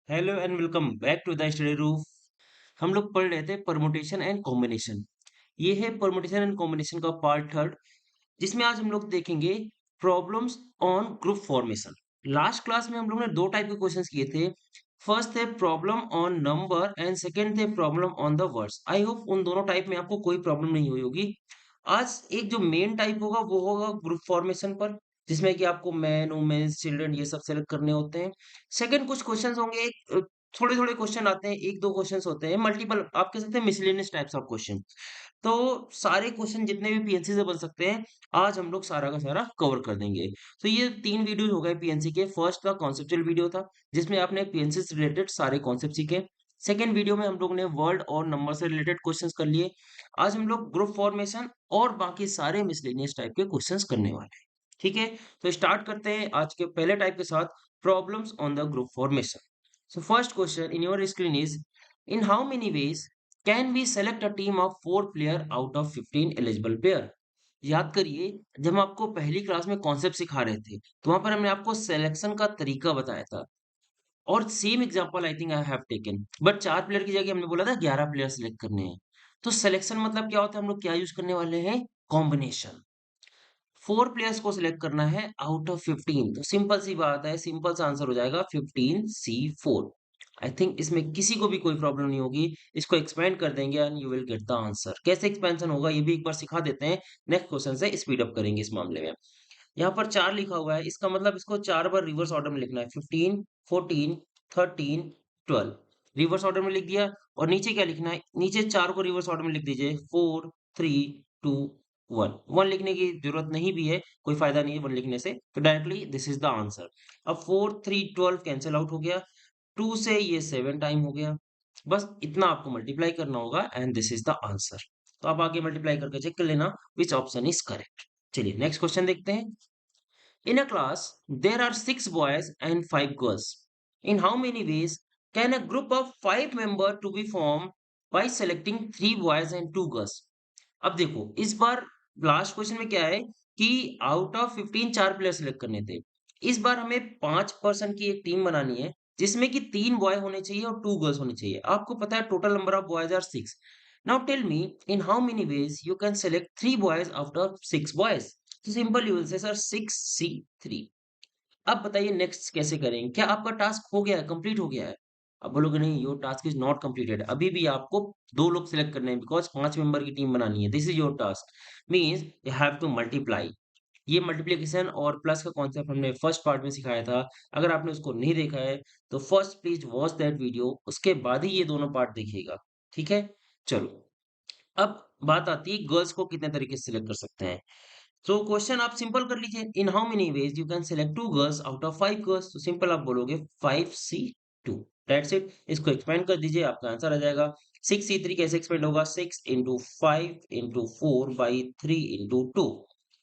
Hello and welcome back to the study room. हम लोग पढ़ रहे थे परमुटेशन एंड कॉम्बिनेशन। ये है परमुटेशन एंड कॉम्बिनेशन का पार्ट थर्ड, जिसमें आज हम लोग देखेंगे problems on group formation. Last class में हम लोग ने दो टाइप के क्वेश्चंस किए थे। फर्स्ट थे problem on number and second थे problem on the words. I hope उन दोनों टाइप में आपको कोई प्रॉब्लम नहीं हुई होगी। आज एक जो मेन टाइप होगा वो होगा ग्रुप फॉर्मेशन पर, जिसमें कि आपको मैन वुमेन्स चिल्ड्रन ये सब सेलेक्ट करने होते हैं। सेकंड कुछ क्वेश्चंस होंगे, थोड़े थोड़े क्वेश्चन आते हैं, एक दो क्वेश्चंस होते हैं, मल्टीपल आप कह सकते हैं मिसलेनियस टाइप्स ऑफ क्वेश्चन। तो सारे क्वेश्चन जितने भी पीएनसी से बन सकते हैं, आज हम लोग सारा का सारा कवर कर देंगे। तो ये 3 वीडियोज़ हो गए पीएनसी के। फर्स्ट था कॉन्सेप्चुअल वीडियो था, जिसमें आपने पीएनसी से रिलेटेड सारे कॉन्सेप्ट सीखे। सेकंड वीडियो में हम लोग ने वर्ड और नंबर से रिलेटेड क्वेश्चंस कर लिए। आज हम लोग ग्रुप फॉर्मेशन और बाकी सारे मिसलेनियस टाइप के क्वेश्चंस करने वाले हैं। ठीक है? तो स्टार्ट करते हैं आज के पहले टाइप के साथ, problems on the group formation. So first question in your screen is, in how many ways can we select a team of 4 player out of 15 eligible player? याद करिए, जब हम आपको पहली क्लास में कॉन्सेप्ट सिखा रहे थे, तो वहां पर हमने आपको सिलेक्शन का तरीका बताया था। और same example I think I have taken, but 4 player की जगह हमने बोला था 11 प्लेयर सिलेक्ट करने हैं। तो सिलेक्शन मतलब क्या होता है, हम लोग क्या यूज करने वाले हैं? कॉम्बिनेशन। 4 प्लेयर्स को सिलेक्ट करना है आउट ऑफ 15, तो सिंपल सी बात है, सिंपल सा आंसर हो जाएगा 15C4। आई थिंक इसमें किसी को भी कोई प्रॉब्लम नहीं होगी। इसको एक्सपेंड कर देंगे and you will get the answer. कैसे एक्सपेंशन होगा ये भी एक बार सिखा देते हैं। नेक्स्ट क्वेश्चन से स्पीड अप करेंगे इस मामले में। यहाँ पर 4 लिखा हुआ है, इसका मतलब इसको 4 बार रिवर्स ऑर्डर में लिखना है। 15, 14, 13, 12 रिवर्स ऑर्डर में लिख दिया। और नीचे क्या लिखना है? नीचे 4 को रिवर्स ऑर्डर में लिख दीजिए। 4, 3, 2, 1। 1 लिखने की जरूरत नहीं भी है, कोई फायदा नहीं है 1 लिखने से, तो directly this is the answer. अब 4, 3, 12 कैंसिल आउट हो गया। 2 से ये 7 टाइम हो गया। बस इतना आपको मल्टीप्लाई करना होगा and this is the answer. तो आप आगे मल्टीप्लाई करके चेक कर लेना विच ऑप्शन इज करेक्ट। चलिए नेक्स्ट क्वेश्चन देखते हैं। In a class, there are 6 boys and 5 girls. In how many ways can a group of 5 members to be formed by selecting 3 boys and 2 girls? अब देखो, इस बार last question में क्या है कि आउट ऑफ 15 4 प्लेयर सिलेक्ट करने थे। इस बार हमें 5 पर्सन की एक टीम बनानी है, जिसमें कि 3 बॉय होने चाहिए और 2 गर्ल्स होनी चाहिए। आपको पता है total number of boys are 6। Now tell me, in how many ways you can select 3 boys out of 6 boys? तो simple you will say sir 6C3। अब बताइए नेक्स्ट कैसे करेंगे? क्या आपका टास्क हो गया है, कंप्लीट हो गया है? आप बोलोगे नहीं, your task is not completed. अभी भी आपको 2 लोग सिलेक्ट करने हैं, बिकॉज 5 मेंबर की टीम बनानी है। This is your task, means you have to multiply. ये मल्टीप्लिकेशन और प्लस का कॉन्सेप्ट हमने फर्स्ट पार्ट में सिखाया था। अगर आपने उसको नहीं देखा है तो first please watch that video, उसके बाद ही ये दोनों पार्ट देखिएगा। ठीक है? चलो, अब बात आती है गर्ल्स को कितने तरीके से सिलेक्ट कर सकते हैं। तो क्वेश्चन आप सिंपल कर लीजिए, इन how many ways you can select 2 girls out of 5 girls? तो सिंपल आप बोलोगे 5C2। That's it. इसको एक्सपेंड कर दीजिए, आपका आंसर आ जाएगा। 6C3 कैसे एक्सपेंड होगा? 6 into 5 into 4 by 3 into 2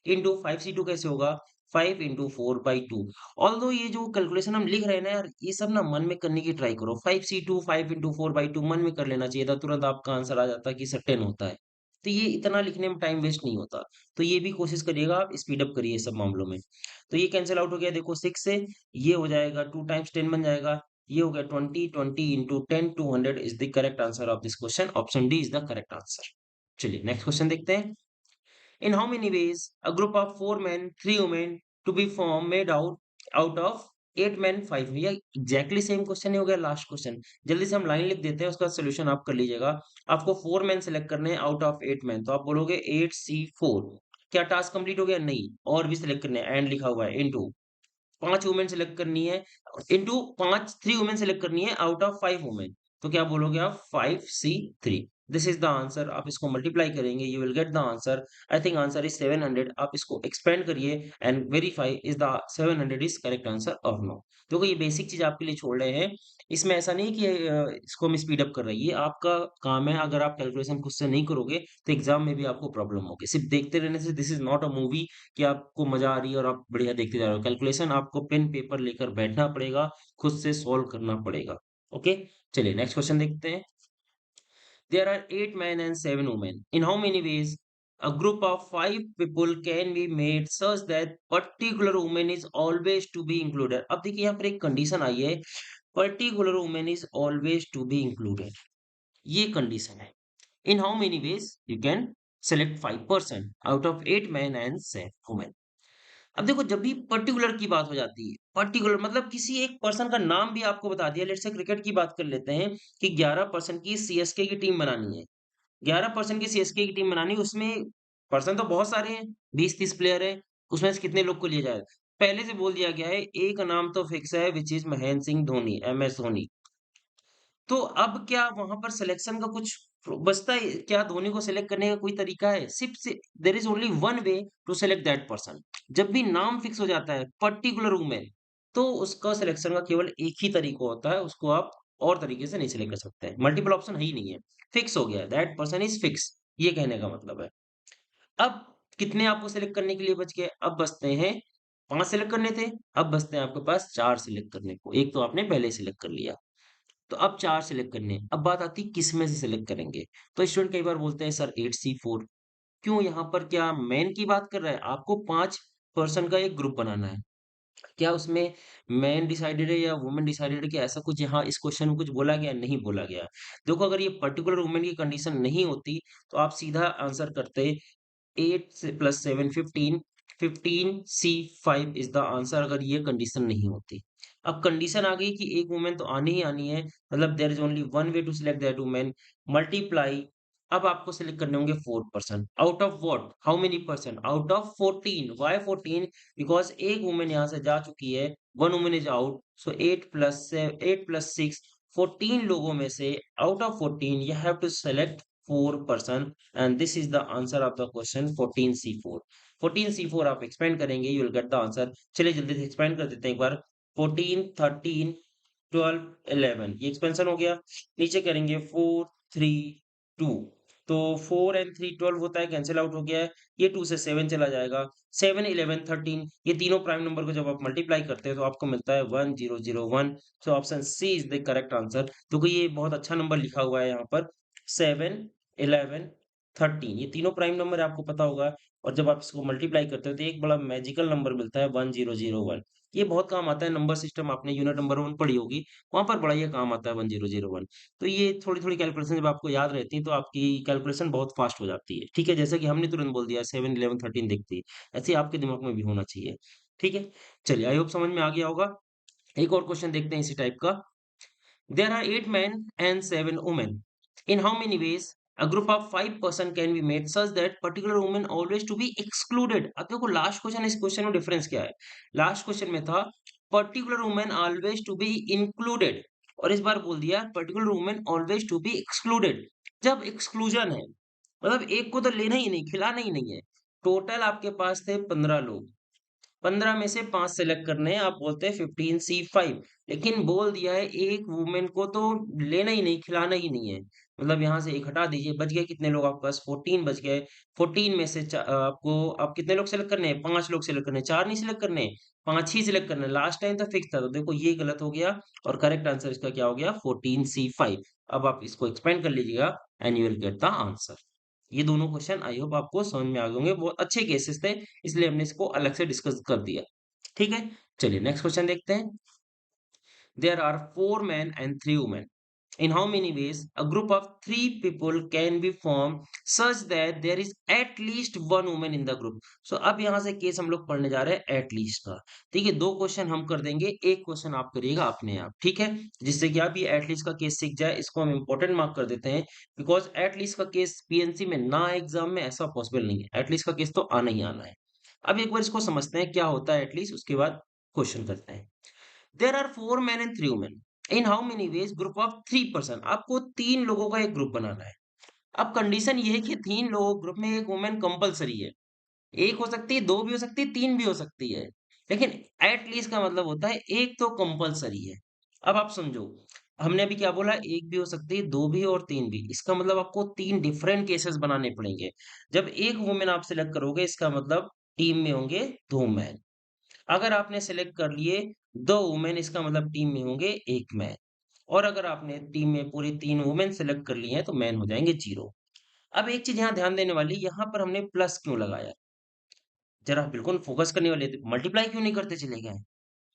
into 5C2 कैसे होगा? 5 into 4 by 2। ऑल्दो ये जो कैलकुलेशन हम लिख रहे हैं ना यार, ये सब ना मन में करने की ट्राई करो। 5C2 5 into 4 by 2 मन में कर लेना चाहिए था, तुरंत आपका आंसर आ जाता कि सर्टेन होता है। तो ये इतना लिखने में टाइम वेस्ट नहीं होता। तो ये भी कोशिश करिएगा, आप स्पीड अप करिए सब मामलों में। तो ये कैंसल आउट हो गया देखो 6 से, ये हो जाएगा 2 टाइम्स 10 बन जाएगा। ये हो गया 20, 20 into 10 200 is the correct answer of this question. Option D is the correct answer. चलिए नेक्स्ट क्वेश्चन देखते हैं। In how many ways a group of 4 men, 3 women to be formed made out of 8 men, 5? भैया exactly same question ही हो गया last question. जल्दी से हम line लिख देते हैं, उसका सोल्यूशन आप कर लीजिएगा। आपको 4 मैन सेलेक्ट करने हैं आउट ऑफ 8 मैन, तो आप बोलोगे 8C4। क्या टास्क कंप्लीट हो गया? नहीं, और भी सिलेक्ट करने हैं, एंड लिखा हुआ है इनटू 5 वुमेन सेलेक्ट करनी है, इनटू 5 3 वुमेन सेलेक्ट करनी है आउट ऑफ 5 वुमेन। तो क्या बोलोगे आप? 5C3। This is the answer. आप इसको मल्टीप्लाई करेंगे, you will get the answer. I think answer is 700। आप इसको एक्सपेंड करिए and verify is the 700 is correct answer और नो। देखो ये बेसिक चीज आपके लिए छोड़ रहे हैं। इसमें ऐसा नहीं कि इसको हम स्पीड अप कर रहे हैं, ये आपका काम है। अगर आप कैलकुलेशन खुद से नहीं करोगे तो एग्जाम में भी आपको प्रॉब्लम होगी। सिर्फ देखते रहने से this is not a movie कि आपको मजा आ रही है और आप बढ़िया देखते जा रहे हो। कैलकुलेशन आपको पेन पेपर लेकर बैठना पड़ेगा, खुद से सॉल्व करना पड़ेगा। ओके, चलिए नेक्स्ट क्वेश्चन देखते हैं। There are 8 men and 7 women. In how many ways a group of 5 people can be made such that particular woman is always to be included? अब देखिए यहाँ पर एक कंडीशन आई है, particular women is always to be included, ये condition है। In how many ways you can select 5% out of 8 man and 7 women. अब देखो, जब भी पर्टिकुलर की बात हो जाती है, पर्टिकुलर मतलब किसी एक पर्सन का नाम भी आपको बता दिया। लेट्स से क्रिकेट की बात कर लेते हैं कि 11% की सीएसके की टीम बनानी है। 11% की सीएसके की टीम बनानी है, उसमें पर्सन तो बहुत सारे हैं, 20-30 प्लेयर हैं, उसमें से कितने लोग को लिया जाए? पहले से बोल दिया गया है, एक नाम तो फिक्स है which is Mahendra Singh Dhoni, MS Dhoni. तो अब क्या वहाँ पर सिलेक्शन का कुछ बचता है? क्या धोनी को सिलेक्ट करने का कोई तरीका है? सिर्फ से there is only one way to select that person. जब भी नाम फिक्स हो जाता है पर्टिकुलर वुमेन, तो उसका सिलेक्शन का केवल एक ही तरीका होता है, उसको आप और तरीके से नहीं सिलेक्ट कर सकते हैं। मल्टीपल ऑप्शन है ही नहीं है। फिक्स हो गया है, दैट पर्सन इज़ फिक्स, ये कहने का मतलब है। अब कितने आपको सिलेक्ट करने के लिए बच गए? अब बचते हैं 5 सिलेक्ट करने थे, अब बचते हैं आपके पास 4 सिलेक्ट करने को। 1 तो आपने पहले ही सिलेक्ट कर लिया। तो अब 4 सिलेक्ट करने हैं। अब बात आती है किस में से सिलेक्ट करेंगे? तो स्टूडेंट कई बार बोलते हैं सर 8C4, क्यों यहाँ पर क्या मैन की बात कर रहा है? आपको 5 पर्सन का एक ग्रुप बनाना है। क्या उसमें मैन डिसाइडेड है या वुमेन डिसाइडेड है कि ऐसा कुछ यहाँ इस क्वेश्चन में कुछ बोला गया है? नहीं बोला गया। देखो, अगर ये पर्टिकुलर वुमेन की कंडीशन नहीं होती, तो आप सीधा आंसर करते 8 से plus 7 15, 15C5 is the answer अगर ये कंडीशन नहीं होती। अब कंडीशन आ गई कि एक वुमेन तो आनी ही आनी है, मतलब there is only one way to select that women, multiply. अब आपको सिलेक्ट करने होंगे 4 person out of what? How many person? Out of 14। Why 14? Because एक वुमेन यहाँ से जा चुकी है, 1 woman is out, so 8 plus 6 14 लोगों में से out of 14 you have to select 4 person and this is the answer of the question 14C4। 14C4 आप एक्सपेंड करेंगे, you will get the answer. चलिए जल्दी से एक्सपेंड कर देते हैं एक बार। 14 13 12 11 ये एक्सपेंशन हो गया। नीचे करेंगे 4 3 2, तो 4 एंड 3 12 होता है, कैंसिल आउट हो गया है। ये 2 से 7 चला जाएगा। 7 11 13 ये तीनों प्राइम नंबर को जब आप मल्टीप्लाई करते हैं तो आपको मिलता है 1001। So option C is the correct answer. तो ये बहुत अच्छा नंबर लिखा हुआ है यहाँ पर। 7 11 13 ये तीनों प्राइम नंबर आपको पता होगा। और जब आप इसको मल्टीप्लाई करते हो तो एक बड़ा मैजिकल नंबर मिलता है 1001। ये बहुत काम आता है, नंबर सिस्टम आपने यूनिट नंबर वन पढ़ी होगी, वहां पर बड़ा ये काम आता है 1001। तो ये थोड़ी थोड़ी कैलकुलेशन जब आपको याद रहती है तो आपकी कैलकुलेशन बहुत फास्ट हो जाती है। ठीक है, जैसे कि हमने तुरंत बोल दिया 7 11 13 दिखती है, ऐसे ही आपके दिमाग में भी होना चाहिए। ठीक है, चलिए आई होप समझ में आ गया होगा। एक और क्वेश्चन देखते हैं इसी टाइप का। There are 8 men and 7 women. In how many ways a group of 5 person can be made such that particular woman always to be excluded? अब देखो लास्ट क्वेश्चन इस क्वेश्चन में डिफरेंस क्या है? लास्ट क्वेश्चन में था particular woman always to be included, और इस बार बोल दिया particular woman always to be excluded। जब एक्सक्लूजन है मतलब एक को तो लेना ही नहीं, खिलाना ही नहीं है। टोटल आपके पास थे 15 लोग, 15 में से 5 सेलेक्ट करने हैं, आप बोलते हैं 15C5। लेकिन बोल दिया है एक वुमेन को तो लेना ही नहीं, खिलाना ही नहीं है। मतलब यहाँ से एक हटा दीजिए, बच गए कितने लोग आपके पास? 14 बच गए। 14 में से आपको आप कितने लोग सेलेक्ट करने हैं? 5 लोग सेलेक्ट करने हैं, 4 नहीं सेलेक्ट करने हैं, 5 ही सेलेक्ट करने हैं। लास्ट टाइम तो फिक्स था, तो देखो ये गलत हो गया और करेक्ट आंसर इसका क्या हो गया? 14C5। अब आप इसको एक्सपेंड कर लीजिएगा and you will get the answer. ये दोनों क्वेश्चन आई होप आपको समझ में आ गए होंगे, बहुत अच्छे केसेस थे, इसलिए हमने इसको अलग से डिस्कस कर दिया। ठीक है, चलिए नेक्स्ट क्वेश्चन देखते हैं। There are 4 men and 3 women. In how many ways a group of 3 people can be formed such that there is at least one woman in the group? So अब यहाँ से केस हम लोग पढ़ने जा रहे हैं एट लीस्ट का। ठीक है, 2 क्वेश्चन हम कर देंगे, एक क्वेश्चन आप करिएगा अपने आप। ठीक है, जिससे कि आप ये एट लीस्ट का केस सीख जाए, इसको हम इंपॉर्टेंट मार्क कर देते हैं। बिकॉज एट लीस्ट का केस पीएनसी में ना एग्जाम में ऐसा पॉसिबल नहीं है, एट लीस्ट का केस तो आना ही आना है। अब एक बार इसको समझते हैं क्या होता है एटलीस्ट, उसके बाद क्वेश्चन करते हैं। There are 4 men and 3 women. In how many ways group of 3 person, आपको 3 लोगों का एक ग्रुप बनाना है। अब कंडीशन ये है कि 3 लोगों ग्रुप में एक वुमेन कंपलसरी है। एक हो सकती है, 2 भी हो सकती है, 3 भी हो सकती है। लेकिन एट लीस्ट का मतलब होता है एक तो कंपलसरी है। अब आप समझो, हमने अभी क्या बोला? एक भी हो सकती है, 2 भी और 3 भी। इसका मतलब आपको 3 डिफरेंट केसेस बनाने पड़ेंगे। जब एक वुमेन आप सिलेक्ट करोगे, इसका मतलब टीम में होंगे 2 मैन। अगर आपने सेलेक्ट कर लिए 2 वुमेन, इसका मतलब टीम में होंगे 1 मैन। और अगर आपने टीम में पूरी 3 वुमेन सेलेक्ट कर ली हैं, तो मैन हो जाएँगे 0। अब एक चीज़ यहाँ ध्यान देने वाली, यहाँ पर हमने प्लस क्यों लगाया? ज़रा बिल्कुल फ़ोकस करने वाली है, मल्टीप्लाई क्यों नहीं करते चले गए?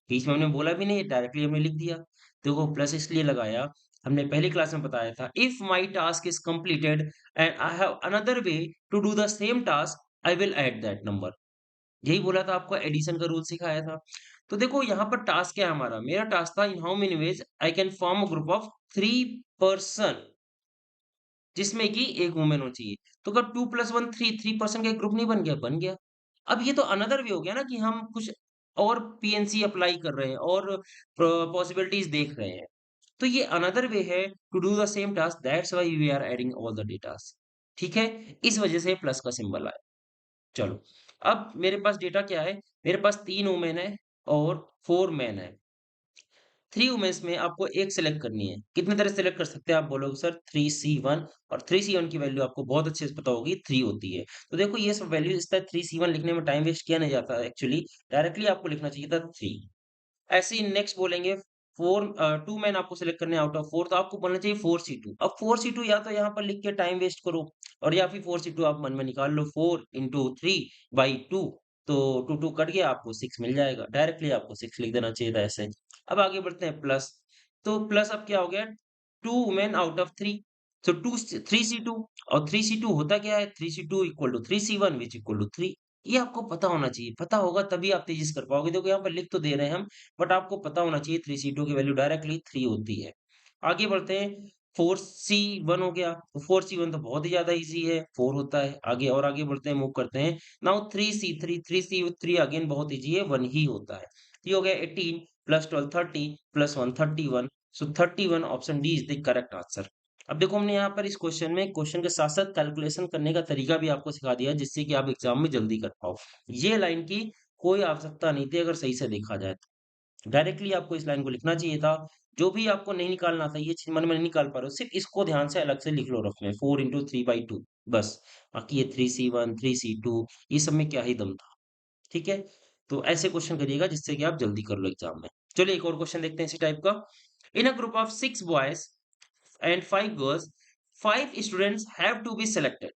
बीच में हमने बोला भी नहीं, डायरेक्टली हमने लिख दिया। देखो प्लस इसलिए लगाया, हमने पहली क्लास में बताया था, if my task is completed and I have another way to do the same task, I will add that number. यही बोला था आपको, एडिशन का रूल सिखाया था। तो देखो यहाँ पर टास्क क्या है हमारा, मेरा टास्क था इन how many ways I can form a group of 3 person, जिसमें कि एक वुमन होनी चाहिए। तो अगर 2 + 1 3 पर्सन का एक ग्रुप नहीं बन गया? बन गया। अब ये तो अनदर वे हो गया ना कि हम कुछ और पीएनसी अप्लाई कर रहे हैं और पॉसिबिलिटीज़ देख रहे हैं। तो ये अनदर वे है to do the same task, that's why we are adding all the datas. ठीक है? इस वजह से प्लस का सिंबल आया। चलो, अब मेरे पास डेटा क्या है? मेरे पास 3 वुमेन है और 4 मेन है। 3 वुमेन्स में आपको एक सेलेक्ट करनी है। कितने तरह सेलेक्ट कर सकते हैं? आप बोलोगे सर 3C1, और 3C1 की वैल्यू आपको बहुत अच्छे से पता होगी 3 होती है। तो देखो ये सब वैल्यू इस तरह 3C1 लिखने में टाइम वेस्ट किया नहीं जाता एक्चुअली, डायरेक्टली आपको लिखना चाहिए था 3। ऐसे ही नेक्स्ट बोलेंगे 2 मैन आपको सेलेक्ट करने हैं आउट ऑफ 4, तो आपको बोलना चाहिए 4C2। अब 4C2 या तो यहाँ पर लिख के टाइम वेस्ट करो, और या फिर 4C2 आप मन में निकाल लो, 4 इंटू 3/2, तो 2 कट गया, आपको 6 मिल जाएगा। डायरेक्टली आपको 6 लिख देना चाहिए था ऐसे। अब आगे बढ़ते हैं प्लस। तो प्लस अब क्या हो गया, 2 वुमेन आउट ऑफ 3, तो 3C2, और 3C2 होता क्या है, 3C2 equal to 3C1 which equal to 3। ये आपको पता होना चाहिए, पता होगा तभी आप तेजी से कर पाओगे। देखो यहाँ पर लिख तो दे रहे हैं हम, बट आपको पता होना चाहिए 3C2 की वैल्यू डायरेक्टली 3 होती है। आगे बढ़ते हैं, 4C1 हो गया, तो 4C1 तो बहुत ही ज़्यादा ईज़ी है, 4 होता है। आगे और आगे बढ़ते हैं, मूव करते हैं। नाउ 3C3 अगेन बहुत ईज़ी है, 1 ही होता है। तो ये हो गया 18 + 12 30 + 1 31, सो 31 option D is the correct answer. अब देखो हमने यहाँ पर इस क्वेश्चन में क्वेश्चन के साथ-साथ कैलकुलेशन करने का तरीका भी आपको सिखा दिया, जिससे कि आप एग्ज़ाम में जल्दी कर पाओ। ये लाइन की कोई आवश्यकता नहीं थी अगर सही से देखा जाए तो। डायरेक्टली आपको इस लाइन को लिखना चाहिए था। जो भी आपको नहीं निकालना था, ये चीज़ मन में नहीं निकाल पा रहे हो, सिर्फ़ इसको ध्यान से अलग से लिख लो रफ में, 4 इंटू 3/2 बस। बाकी ये 3C1, 3C2 ये सब में क्या ही दम था, ठीक है? तो ऐसे क्वेश्चन करिएगा जिससे कि आप जल्दी कर लो एग्ज़ाम में। चलिए एक और क्वेश्चन देखते हैं इसी टाइप का। In a group of 6 boys and 5 girls, 5 students have to be selected.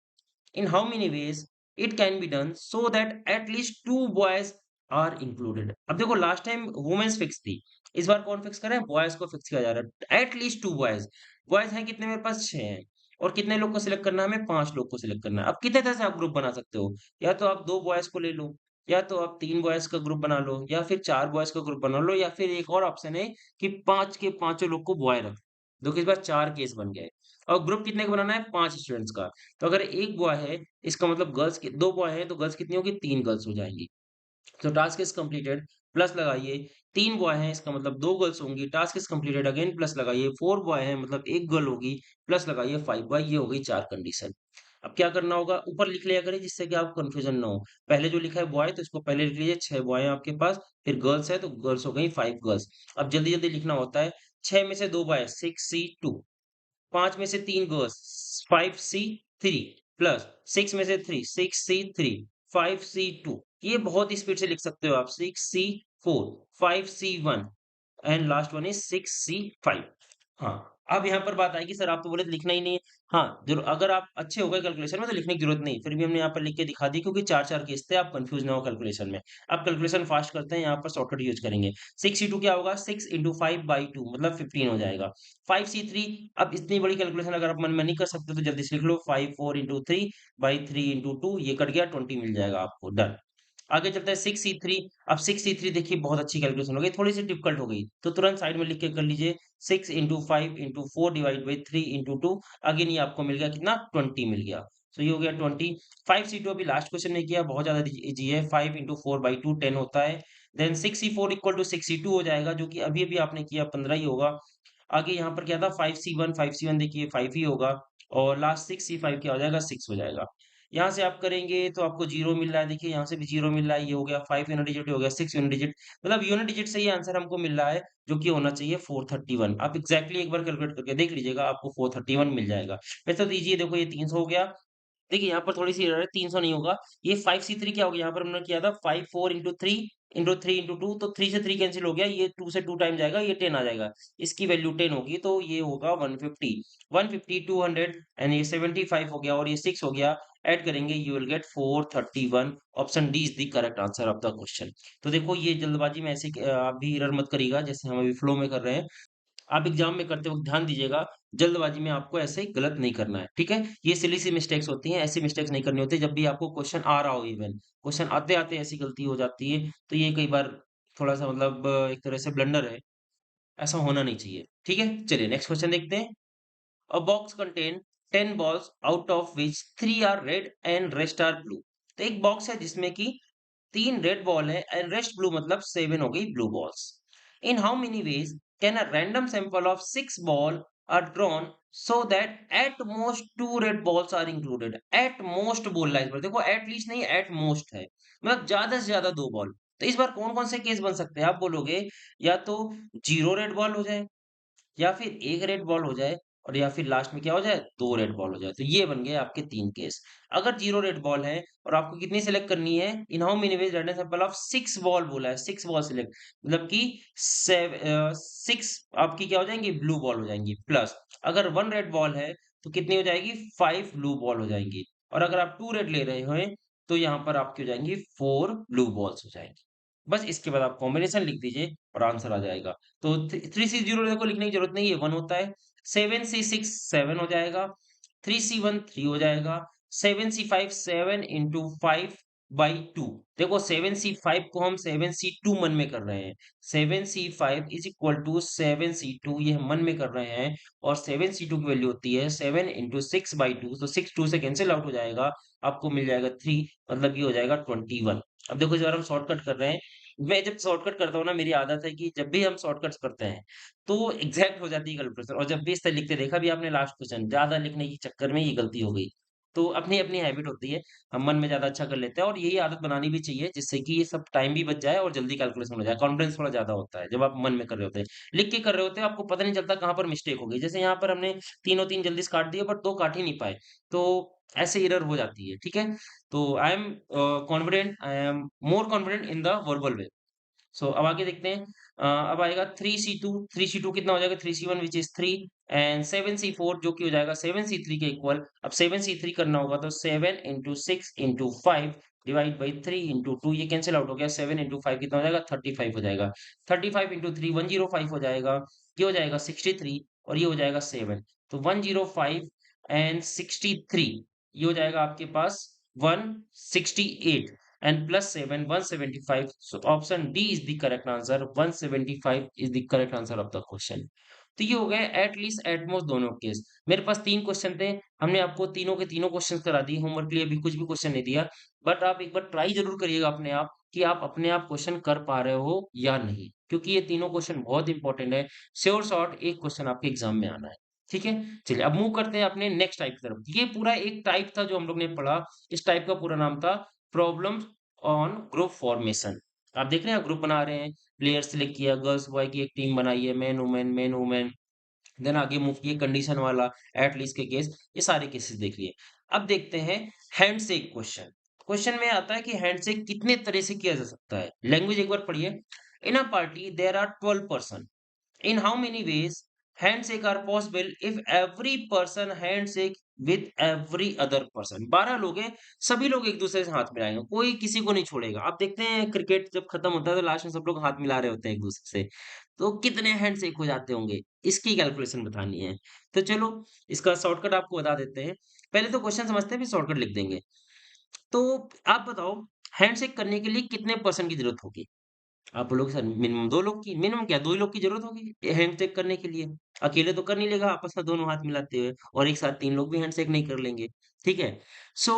In how many ways it can be done so that at least 2 boys are included? अब देखो लास्ट टाइम वुमेन्स फिक्स थी, इस बार कौन fix कर रहा है? Boys को fix किया जा रहा है। At least 2 boys. बॉयज हैं कितने? मेरे पास 6 हैं, और कितने लोग को सिलेक्ट करना है? हमें 5 लोग को सिलेक्ट करना है। अब कितने तरह से आप ग्रुप बना सकते हो? या तो आप 2 बॉयज को ले लो, या तो आप 3 बॉयज का ग्रुप बना लो, या फिर 4 बॉयज का ग्रुप बना लो, या फिर एक और ऑप्शन है कि 5 के पांचों लोग को बॉय रख। देखो इस बार 4 केस बन गए, और ग्रुप कितने का बनाना है? 5 स्टूडेंट्स का। तो अगर 1 बॉय है, इसका मतलब गर्ल्स कि 2 बॉय हैं, तो गर्ल्स कितनी होगी? 3 गर्ल्स हो जाएँगी। तो टास्क इज़ कंप्लीटेड, प्लस लगाइए। 3 बॉय हैं, इसका मतलब 2 गर्ल्स होंगी। Task is completed, again plus लगाइए। 4 बॉय हैं, मतलब 1 गर्ल होगी, प्लस लगाइए 5 बॉय, ये हो गई 4 कंडीशन। अब क्या करना होगा? ऊपर लिख लिया करिए जिससे कि आपको कन्फ्यूजन ना हो। पहले जो लिखा है बॉय, तो इसको पहले लिख लीजिए, 6 बॉय हैं आपके पास, फिर गर्ल्स है तो गर्ल्स हो गई 5 गर्ल्स। अब जल्दी-जल्दी लिखना होता है। 6 में से 2 बॉय 6C2, 5 में से 3 गर्ल्स 5C3, प्लस 6 में से 3 6C3, 5C2, ये बहुत स्पीड से लिख सकते हो आप, 6C4, 5C1 and last one is 6C5। हाँ, अब यहाँ पर बात आएगी, सर आप तो बोले थे लिखना ही नहीं है। हाँ, ज़रूर, अगर आप अच्छे हो गए कैलकुलेशन में तो लिखने की ज़रूरत नहीं, फिर भी हमने यहाँ पर लिख के दिखा दी क्योंकि 4-4 केस थे, आप कन्फ्यूज़ ना हो कैलकुलेशन में। अब कैलकुलेशन फास्ट करते हैं, यहाँ पर शॉर्टकट यूज़ करेंगे। 6C2 क्या होगा? 6 इंटू 5/2 मतलब 15 हो जाएगा। 5C3, अब इतनी बड़ी कैलकुलेशन अगर आप मन में नहीं कर सकते तो जल्दी से लिख लो, 5 4 इंटू 3/3 इंटू 2, ये कट गया, 20 मिल जाएगा आपको, डन। आगे चलते हैं 6C3। अब 6C3 देखिए बहुत अच्छी कैलकुलेशन हो गई, थोड़ी-सी डिफिकल्ट हो गई, तो तुरंत साइड में लिख के कर लीजिए, 6 into 5 into 4 divide by 3 into 2, again ये आपको मिल गया कितना? 20 मिल गया। सो ये हो गया 20। 5C2 अभी लास्ट क्वेश्चन में किया, बहुत ज़्यादा ईज़ी है, 5 इंटू 4/2 10 होता है। Then 6C4 equal to 6C2 हो जाएगा, जो कि अभी-अभी आपने किया 15 ही होगा। आगे यहाँ पर क्या था? 5C1 देखिए 5 ही होगा, और लास्ट 6C5 क्या हो जाएगा? 6 हो जाएगा। यहाँ से आप करेंगे तो आपको 0 मिल रहा है, देखिए यहाँ से भी 0 मिल रहा है, ये हो गया 5 यूनिट डिजिट, हो गया 6 यूनिट डिजिट, मतलब यूनिट डिजिट से ही आंसर हमको मिल रहा है, जो कि होना चाहिए 431। आप एग्ज़ैक्टली एक बार कैलकुलेट करके देख लीजिएगा, आपको 431 मिल जाएगा। वैसे तो ईज़ी है, देखो ये 300 हो गया। देखिए यहाँ पर थोड़ी-सी एरर है, 300 नहीं होगा, ये 5C3 क्या हो गया? यहाँ पर हमने किया था 5 4 इंटू 3 इंटू 2, तो 3 से 3 कैंसल हो गया, ये 2 से 2 टाइम जाएगा, ये 10 आ जाएगा। इसकी वैल्यू 10 होगी, तो ये होगा 150, 150, 200 एंड ये 75 हो गया, और ये 6 हो गया, ऐड करेंगे you will get 431। Option D is the correct answer of the question. तो देखो ये जल्दबाजी में ऐसे आप भी एरर मत करिएगा, जैसे हम अभी फ्लो में कर रहे हैं। आप एग्जाम में करते वक्त ध्यान दीजिएगा, जल्दबाजी में आपको ऐसे गलत नहीं करना है, ठीक है। ये सिली सी मिस्टेक्स होती हैं, ऐसी मिस्टेक्स नहीं करनी होती। जब भी आपको क्वेश्चन आ रहा हो, इवन क्वेश्चन आते आते ऐसी गलती हो जाती है, तो ये कई बार थोड़ा सा मतलब एक तरह से ब्लंडर है, ऐसा होना नहीं चाहिए, ठीक है। चलिए नेक्स्ट क्वेश्चन देखते हैं। A box contain 10 balls out of which 3 are red and rest are blue। तो एक बॉक्स है जिसमें कि 3 रेड बॉल है एंड रेस्ट ब्लू, मतलब 7 हो गई blue balls. In how many ways can a random sample of 6 ball are drawn so that at most 2 red balls are included. At most बोल रहा है इस बार, देखो एट लीस्ट नहीं, एट मोस्ट है, मतलब ज्यादा से ज्यादा 2 बॉल। तो इस बार कौन कौन से केस बन सकते हैं आप बोलोगे? या तो 0 रेड बॉल हो जाए, या फिर 1 रेड बॉल हो जाए, और या फिर लास्ट में क्या हो जाए, 2 रेड बॉल हो जाए। तो ये बन गए आपके 3 केस। अगर 0 रेड बॉल है और आपको कितनी सिलेक्ट करनी है, in how many veg random sample of 6 ball बोला है, 6 बॉल सिलेक्ट, मतलब कि 6 आपकी क्या हो जाएंगी, ब्लू बॉल हो जाएंगी। प्लस अगर 1 रेड बॉल है तो कितनी हो जाएगी, 5 ब्लू बॉल हो जाएंगी। और अगर आप 2 रेड ले रहे हो तो यहाँ पर आपकी हो जाएंगी 4 ब्लू बॉल्स हो जाएंगी। बस इसके बाद आप कॉम्बिनेशन लिख दीजिए और आंसर आ जाएगा। तो 3C0 देखो लिखने की जरूरत नहीं है, 1 होता है। 7C6 7 हो जाएगा। 3C1 3 हो जाएगा। 7C5 7 into 5/2। देखो 7C5 को हम 7C2 मन में कर रहे हैं। 7C5 is equal to 7C2, ये हम मन में कर रहे हैं। और 7C2 की वैल्यू होती है 7 इंटू 6/2, तो 6 2 से कैंसिल आउट हो जाएगा, आपको मिल जाएगा 3, मतलब ये हो जाएगा 21। अब देखो इस बार हम शॉर्टकट कर रहे हैं। मैं जब शॉर्टकट करता हूँ ना, मेरी आदत है कि जब भी हम शॉर्टकट्स करते हैं तो एग्जैक्ट हो जाती है कैलकुलेशन। और जब भी इस तरह लिखते देखा भी आपने लास्ट क्वेश्चन, ज्यादा लिखने के चक्कर में ये गलती हो गई। तो अपनी अपनी हैबिट होती है, हम मन में ज्यादा अच्छा कर लेते हैं, और यही आदत बनानी भी चाहिए, जिससे कि ये सब टाइम भी बच जाए और जल्दी कैलकुलेशन हो जाए। कॉन्फिडेंस थोड़ा ज्यादा होता है जब आप मन में कर रहे होते हैं। लिख के कर रहे होते हैं, आपको पता नहीं चलता कहाँ पर मिस्टेक हो गई। जैसे यहाँ पर हमने तीनों तीन जल्दी से काट दिए, बट 2 काट ही नहीं पाए, तो ऐसे एरर हो जाती है, ठीक है। तो I am confident, I am more confident in the verbal way. So अब आगे देखते हैं। अब आएगा 3C2। 3C2 कितना हो जाएगा, 3C1 which is 3, and 7C4 जो कि हो जाएगा 7C3 के इक्वल। अब 7C3 करना होगा तो 7 into 6 into 5 divide by 3 into 2, ये कैंसिल आउट हो गया। 7 इंटू 5 कितना हो जाएगा, 35 हो जाएगा। 35 इंटू 3 105 हो जाएगा। ये हो जाएगा 63, और ये हो जाएगा 7। तो 105 एंड 63, ये हो जाएगा आपके पास 168, and plus 7 175। so option D is the correct answer, 175 is the correct answer of the question। तो ये हो गए एट लीस्ट एट मोस्ट दोनों केस। मेरे पास 3 क्वेश्चन थे, हमने आपको तीनों के तीनों क्वेश्चन करा दिए। होमवर्क के लिए अभी कुछ भी क्वेश्चन नहीं दिया, बट आप एक बार ट्राई जरूर करिएगा अपने आप कि आप अपने आप क्वेश्चन कर पा रहे हो या नहीं, क्योंकि ये तीनों क्वेश्चन बहुत इंपॉर्टेंट है। श्योर शॉर्ट एक क्वेश्चन आपके एग्जाम में आना है, ठीक है। चलिए अब मूव करते हैं अपने नेक्स्ट टाइप की तरफ। ये पूरा एक टाइप था जो हम लोग ने पढ़ा। इस टाइप का पूरा नाम था प्रॉब्लम ऑन ग्रुप फॉर्मेशन। आप देख रहे हैं, ग्रुप बना रहे हैं, प्लेयर सिलेक्ट किया, गर्ल्स बॉय की एक टीम बनाई है, मैन वुमेन, देन आगे मूव किए कंडीशन वाला, एटलीस्ट के केस, ये सारे केसेस देख लिए। अब देखते हैं हैंडशेक क्वेश्चन। क्वेश्चन में आता है कि हैंडशेक कितने तरह से किया जा सकता है। लैंग्वेज एक बार पढ़िए। In a party there are 12 person, in how many ways handshake are possible if every person handshake with every other person। 12 लोग हैं, सभी लोग एक दूसरे से हाथ मिलाएंगे, कोई किसी को नहीं छोड़ेगा। आप देखते हैं क्रिकेट जब खत्म होता है तो लास्ट में सब लोग हाथ मिला रहे होते हैं एक दूसरे से, तो कितने हैंडशेक हो जाते होंगे, इसकी कैलकुलेशन बतानी है। तो चलो इसका शॉर्टकट आपको बता देते हैं। पहले तो क्वेश्चन समझते हैं, फिर शॉर्टकट लिख देंगे। तो आप बताओ, हैंडशेक करने के लिए कितने पर्सन की जरूरत होगी? आप बोलोगे सर मिनिमम 2 लोग की, मिनिमम क्या 2 ही लोग की जरूरत होगी हैंडशेक करने के लिए। अकेले तो कर नहीं लेगा आपस में दोनों हाथ मिलाते हुए, और एक साथ 3 लोग भी हैंडशेक नहीं कर लेंगे, ठीक है। So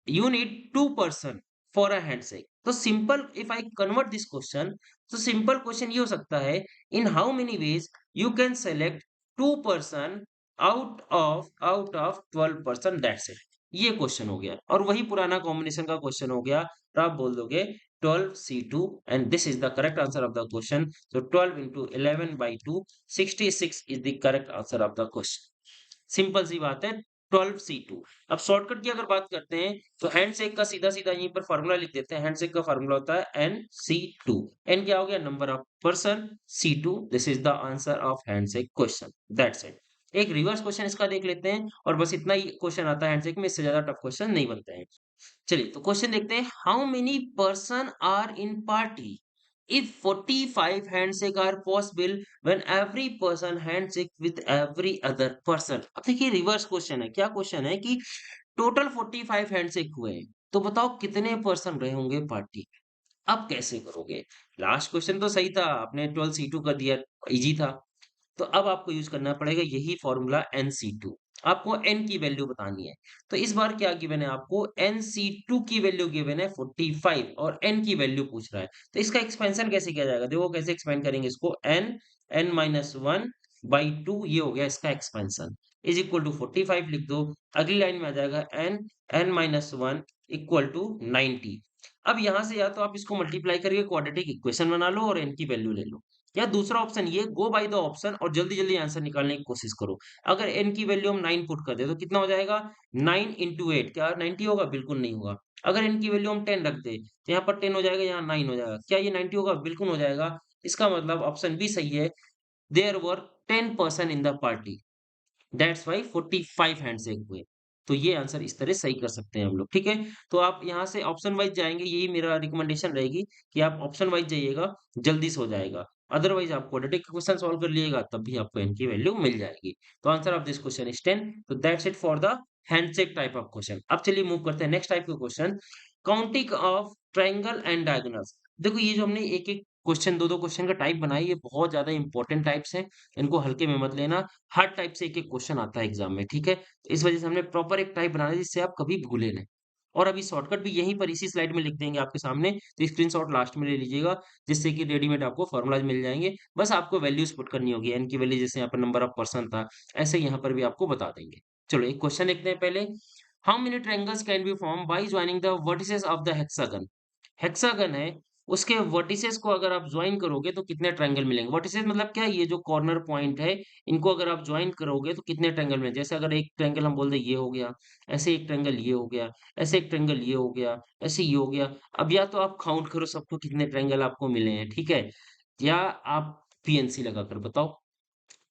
you need 2 person for a handshake. तो simple if I convert this question, तो सिंपल क्वेश्चन ये हो सकता है, in how many ways you can select 2 person out of 12 person, that's it. ये क्वेश्चन हो गया, और वही पुराना कॉम्बिनेशन का क्वेश्चन हो गया। तो आप बोल दोगे 12C2, and this is the correct answer of the question। So 12 into 11 by 2, 66 is the correct answer of the question। Simple सी बात है, 12C2। अब शॉर्टकट की अगर बात करते हैं तो हैंडशेक का सीधा सीधा यहीं पर फॉर्मूला लिख देते हैं। हैंडशेक का फॉर्मूला होता है NC2। एन क्या हो गया, number of person, C2, this is the answer of handshake question, that's it. एक रिवर्स क्वेश्चन इसका देख लेते हैं और बस इतना ही क्वेश्चन आता है हैंडशेक में, इससे ज्यादा टफ क्वेश्चन नहीं बनते हैं। चलिए तो क्वेश्चन देखते हैं, how many person are in party if 45 handshake are possible when every person handshake with every other person. अब देखिए रिवर्स क्वेश्चन है, क्या क्वेश्चन है कि टोटल 45 हैंडशेक हुए हैं, तो बताओ कितने पर्सन रहे होंगे पार्टी। अब कैसे करोगे? लास्ट क्वेश्चन तो सही था, आपने 12 C2 कर दिया, इजी था। तो अब आपको यूज़ करना पड़ेगा यही फ़ॉर्मूला NC2। आपको n की वैल्यू बतानी है। तो इस बार क्या गिवन है आपको, NC2 की वैल्यू गिवन है 45 और n की वैल्यू पूछ रहा है। तो इसका एक्सपेंशन कैसे किया जाएगा? देखो कैसे एक्सपेंड करेंगे इसको, n(n-1/2) ये हो गया इसका एक्सपेंशन, इज़ इक्वल टू 45 लिख दो। अगली लाइन में आ जाएगा n(n-1) इक्वल टू 90। अब यहाँ से या तो आप इसको मल्टीप्लाई करके क्वाड्रेटिक इक्वेशन बना लो और n की वैल्यू ले लो। या दूसरा ऑप्शन ये, गो बाय द ऑप्शन और जल्दी-जल्दी आंसर निकालने की कोशिश करो। अगर n की वैल्यू हम 9 पुट कर दें तो कितना हो जाएगा? 9 इंटू 8 क्या 90 होगा? बिल्कुल नहीं होगा। अगर n की वैल्यू हम 10 रख दें, तो यहाँ पर 10 हो जाएगा, यहाँ 9 हो जाएगा। क्या ये 90 होगा? बिल्कुल हो जाएगा। इसका मतलब ऑप्शन बी सही है। There were 10 person in the party. That's why 45 handshake हुए। तो ये आंसर इस तरह सही कर सकते हैं हम लोग, ठीक है? तो आप यहाँ से ऑप्शन वाइज़ जाएँगे, यही मेरा रिकमेंडेशन रहेगी कि आप ऑप्शन वाइज़ जाइएगा, जल्दी से हो जाएगा। अदरवाइज़ आप क्वाड्रेटिक क्वेश्चन सॉल्व कर लीजिएगा, तब भी आपको n की वैल्यू मिल जाएगी। तो answer of this question is 10। तो that's it for the handshake type of question. अब चलिए मूव करते हैं नेक्स्ट टाइप के question, counting of triangle and diagonals. देखो ये जो हमने एक-एक क्वेश्चन 2-2 क्वेश्चन का टाइप बनाया, ये बहुत ज़्यादा इंपॉर्टेंट टाइप्स हैं, इनको हल्के में मत लेना। हर टाइप से एक-एक क्वेश्चन आता है एग्ज़ाम में, ठीक है? तो इस वजह से हमने प्रॉपर एक टाइप बनाया है जिससे आप कभी भूले नहीं। और अभी शॉर्टकट भी यहीं पर इसी स्लाइड में लिख देंगे आपके सामने, तो स्क्रीनशॉट लास्ट में ले लीजिएगा, जिससे कि रेडीमेड आपको फ़ॉर्मूलाज़ मिल जाएँगे। बस आपको वैल्यूज़ पुट करनी होगी, n की वैल्यू जैसे यहाँ पर नंबर ऑफ पर्सन था, ऐसे ही यहाँ पर भी आपको बता देंगे। चलो एक क्वेश्चन देखते हैं पहले, how many triangles can be formed by joining the vertices of the hexagon. Hexagon है, उसके वर्टिसेस को अगर आप जॉइन करोगे तो कितने ट्रायंगल मिलेंगे? वर्टिसेस मतलब क्या है? ये जो कॉर्नर पॉइंट है, इनको अगर आप जॉइन करोगे तो कितने ट्रायंगल मिलेंगे? जैसे अगर एक ट्रायंगल हम बोल दें ये हो गया, ऐसे एक ट्रायंगल ये हो गया, ऐसे एक ट्रायंगल ये हो गया, ऐसे ये हो गया। अब या तो आप काउंट करो सबको कितने ट्रायंगल आपको मिले हैं, ठीक है? या आप पीएनसी लगाकर बताओ।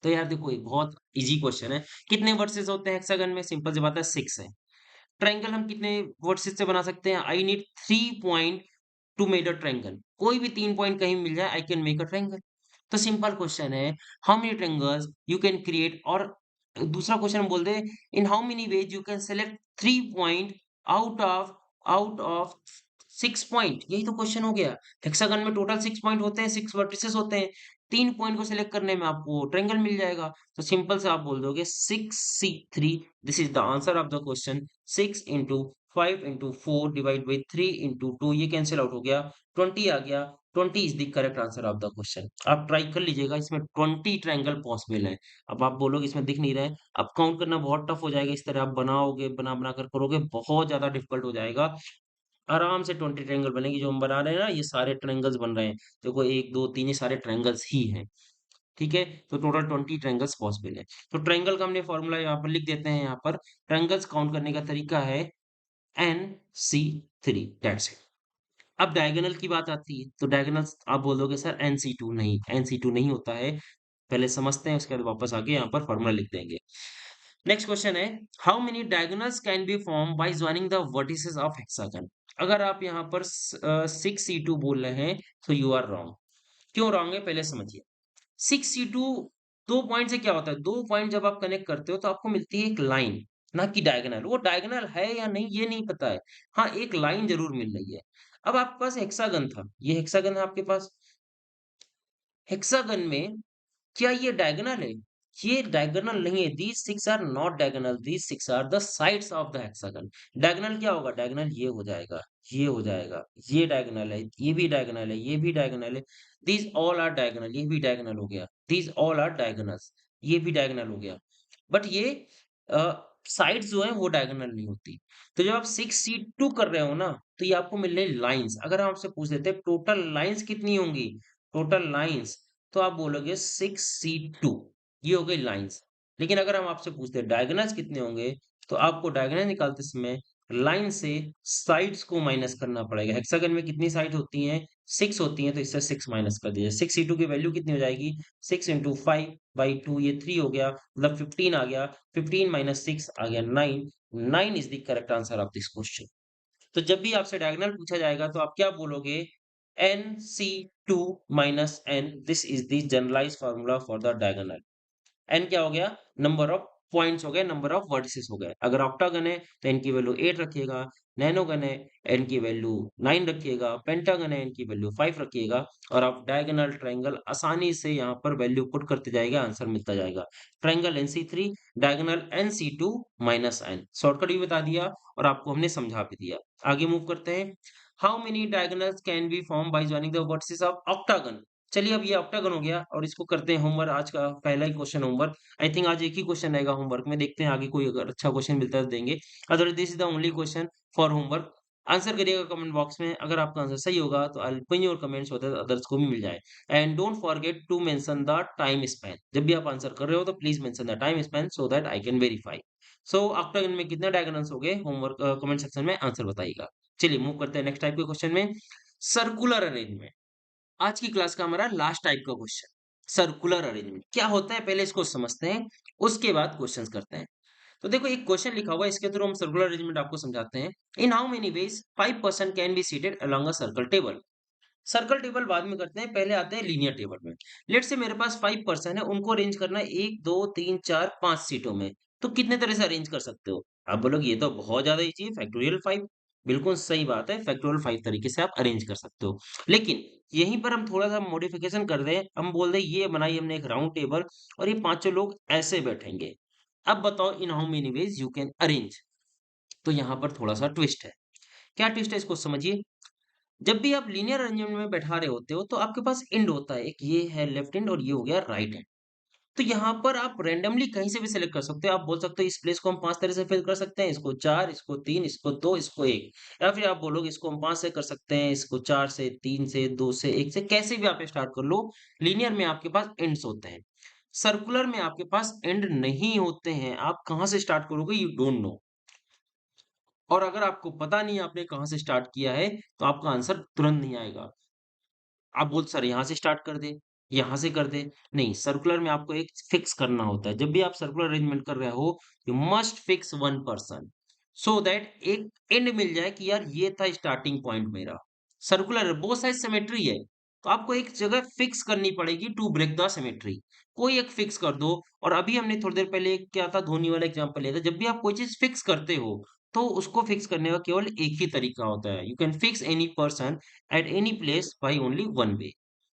तो यार देखो एक बहुत ईज़ी क्वेश्चन है। कितने वर्टिसेस होते हैं हेक्सागन में? सिंपल सी बात है 6 है। ट्रायंगल हम कितने वर्टिसेस से बना सकते हैं? I need 3 point to make a triangle. कोई भी 3 पॉइंट कहीं मिल जाए, I can make a triangle. तो सिंपल क्वेश्चन है, how many triangles you can create, और दूसरा क्वेश्चन हम बोल दे, in how many ways you can select 3 point out of out of 6 point. यही तो क्वेश्चन हो गया। हेक्सागन में टोटल 6 पॉइंट होते हैं, 6 वर्टिसेस होते हैं। 3 पॉइंट को सिलेक्ट करने में आपको ट्रायंगल मिल जाएगा। तो सिंपल से आप बोल दोगे 6C3। This is the answer of the question. 6 into 5 into 4 divide by 3 into 2, ये कैंसिल आउट हो गया, 20 आ गया। 20 is the correct answer of the question. आप ट्राई कर लीजिएगा, इसमें 20 ट्रायंगल पॉसिबल है। अब आप बोलोगे इसमें दिख नहीं रहा है, अब काउंट करना बहुत टफ हो जाएगा। इस तरह आप बनाओगे, बना बना कर करोगे, बहुत ज्यादा डिफिकल्ट हो जाएगा। आराम से 20 ट्रायंगल बनेगी। जो हम बना रहे हैं ना, ये सारे ट्रायंगल्स बन रहे हैं। देखो 1 2 3 ये सारे ट्रायंगल्स ही हैं, ठीक है? तो टोटल 20 ट्रायंगल्स पॉसिबल है। तो ट्रायंगल का हमने फॉर्मूला यहाँ पर लिख देते हैं। यहाँ पर ट्रायंगल्स काउंट करने का तरीका है NC3, दैट्स इट। अब डायगोनल की बात आती है, तो डायगोनल्स आप बोलोगे सर NC2, नहीं, NC2 नहीं होता है। पहले समझते हैं, उसके बाद वापस आके यहाँ पर फॉर्मूला लिख देंगे। नेक्स्ट क्वेश्चन है, how many diagonals can be form by joining the vertices of hexagon. अगर आप यहाँ पर 6C2 बोल रहे हैं, तो यू आर रॉन्ग। क्यों रॉन्ग है पहले समझिए। 6C2 2 पॉइंट से क्या होता है? 2 पॉइंट जब आप कनेक्ट करते हो तो आपको मिलती है एक लाइन, ना कि डायगोनल। वो डायगोनल है या नहीं ये नहीं पता है। हाँ, एक लाइन ज़रूर मिल रही है। अब आपके पास हेक्सागन था, ये हेक्सागन है आपके पास। हेक्सागन में क्या ये डायगोनल है? ये डायगोनल नहीं है। These 6 are not diagonal, these 6 are the sides of the hexagon. Diagonal क्या होगा? डायगोनल ये हो जाएगा, ये हो जाएगा, ये डायगोनल है, ये भी डायगोनल है, ये भी डायगोनल है। दीज़ ऑल आर डायगोनल, ये भी डायगोनल हो गया। दीज़ ऑल आर डायगोनल्स, ये भी डायगोनल हो गया। बट ये अ, साइड्स जो हैं वो डायगोनल नहीं होती। तो जब आप 6C2 कर रहे हो ना, तो ये आपको मिल रही लाइन्स। अगर हम आपसे पूछ लेते हैं टोटल लाइन्स कितनी होंगी? टोटल लाइन्स, तो आप बोलोगे 6C2, ये हो गई लाइन्स। लेकिन अगर हम आपसे पूछते हैं डायगोनल्स कितने होंगे, तो आपको डायगोनल निकालते समय लाइन से साइड्स को माइनस करना पड़ेगा। हेक्सागन में कितनी साइड होती हैं? 6 होती हैं, तो इससे 6 माइनस कर दीजिए। 6 की वैल्यू कितनी हो जाएगी? 6 इंटू 5/2, ये 3 हो गया, मतलब 15 आ गया। 15 माइनस 6 आ गया 9। 9 is the correct answer of this question. तो जब भी आपसे डायगोनल पूछा जाएगा तो आप क्या बोलोगे? NC2 minus n, this is the generalised formula for the diagonal. N क्या हो गया? नंबर ऑफ पॉइंट्स हो गए, नंबर ऑफ वर्टिसेस हो गए। अगर ऑक्टागन है तो एन की वैल्यू 8 रखिएगा, नैनोगन है एन की वैल्यू 9 रखिएगा, पेंटागन है एन की वैल्यू 5 रखिएगा, और आप डायगोनल ट्रायंगल आसानी से यहाँ पर वैल्यू पुट करते जाएगा, आंसर मिलता जाएगा। Triangle NC3, diagonal NC2 minus n, shortcut भी बता दिया और आपको हमने समझा भी दिया। आगे मूव करते हैं। How many diagonals can be form by joining the vertices of octagon? चलिए, अब ये ऑक्टागन हो गया और इसको करते हैं होमवर्क। आज का पहला ही क्वेश्चन होमवर्क। आई थिंक आज एक ही क्वेश्चन रहेगा होमवर्क में, देखते हैं आगे कोई अगर अच्छा क्वेश्चन मिलता है तो देंगे। Otherwise this is the only question for homework. Answer करिएगा कमेंट बॉक्स में। अगर आपका आंसर सही होगा तो I will pin your comments so that others को भी मिल जाए। And don't forget to mention the time span. जब भी आप आंसर कर रहे हो तो please mention the time span so that I can verify. So octagon में कितने डायगोनल्स हो गए? होमवर्क कमेंट सेक्शन में आंसर बताइएगा। चलिए मूव करते हैं नेक्स्ट टाइप के क्वेश्चन में। सर्कुलर अरेंजमेंट, आज की क्लास का हमारा लास्ट टाइप का क्वेश्चन। सर्कुलर अरेंजमेंट क्या होता है पहले इसको समझते हैं, उसके बाद क्वेश्चंस करते हैं। तो देखो एक क्वेश्चन लिखा हुआ है, इसके थ्रू हम सर्कुलर अरेंजमेंट आपको समझाते हैं। इन how many veg 5 person can be seated along a circle table? Circle table बाद में करते हैं, पहले आते हैं लीनियर टेबल में। लेट से मेरे पास 5 पर्सन है, उनको अरेंज करना है 1 2 3 4 5 सीटों में। तो कितने तरह से अरेंज कर सकते हो? आप बोलोगे ये तो बहुत ज्यादा इजी है, फैक्टोरियल 5। बिल्कुल सही बात है, फैक्टोरियल 5 तरीके से आप अरेंज कर सकते हो। लेकिन यहीं पर हम थोड़ा सा मॉडिफिकेशन कर रहे हैं, हम बोल रहे हैं ये बनाई हमने एक राउंड टेबल और ये पांचों लोग ऐसे बैठेंगे। अब बताओ इन how many ways you can arrange? तो यहाँ पर थोड़ा सा ट्विस्ट है। क्या ट्विस्ट है इसको समझिए। जब भी आप लीनियर अरेंजमेंट में बैठा रहे होते हो तो आपके पास एंड होता है, एक ये है लेफ्ट हैंड और ये हो गया राइट हैंड। तो यहाँ पर आप रैंडमली कहीं से भी सिलेक्ट कर सकते हो। आप बोल सकते हो इस प्लेस को हम 5 तरह से फिल कर सकते हैं, इसको 4, इसको 3, इसको 2, इसको 1। या फिर आप बोलोगे इसको हम 5 से कर सकते हैं, इसको 4 से, 3 से, 2 से, 1 से, कैसे भी आप स्टार्ट कर लो। लीनियर में आपके पास एंड्स होते हैं, सर्कुलर में आपके पास एंड नहीं होते हैं। आप कहाँ से स्टार्ट करोगे यू डोंट नो। और अगर आपको पता नहीं है आपने कहाँ से स्टार्ट किया है तो आपका आंसर तुरंत नहीं आएगा। आप बोल सर यहाँ से स्टार्ट कर दे, यहाँ से कर दे। नहीं, सर्कुलर में आपको एक फिक्स करना होता है। जब भी आप सर्कुलर अरेंजमेंट कर रहे हो, you must fix one person so that एक एंड मिल जाए कि यार ये था स्टार्टिंग पॉइंट मेरा। सर्कुलर बोथ साइड सिमेट्री है, तो आपको एक जगह फिक्स करनी पड़ेगी टू ब्रेक द सिमेट्री। कोई एक फिक्स कर दो। और अभी हमने थोड़ी देर पहले एक क्या था, धोनी वाला एग्जांपल लिया था। जब भी आप कोई चीज फिक्स करते हो तो उसको फिक्स करने का केवल एक ही तरीका होता है। You can fix any person at any place by only one वे।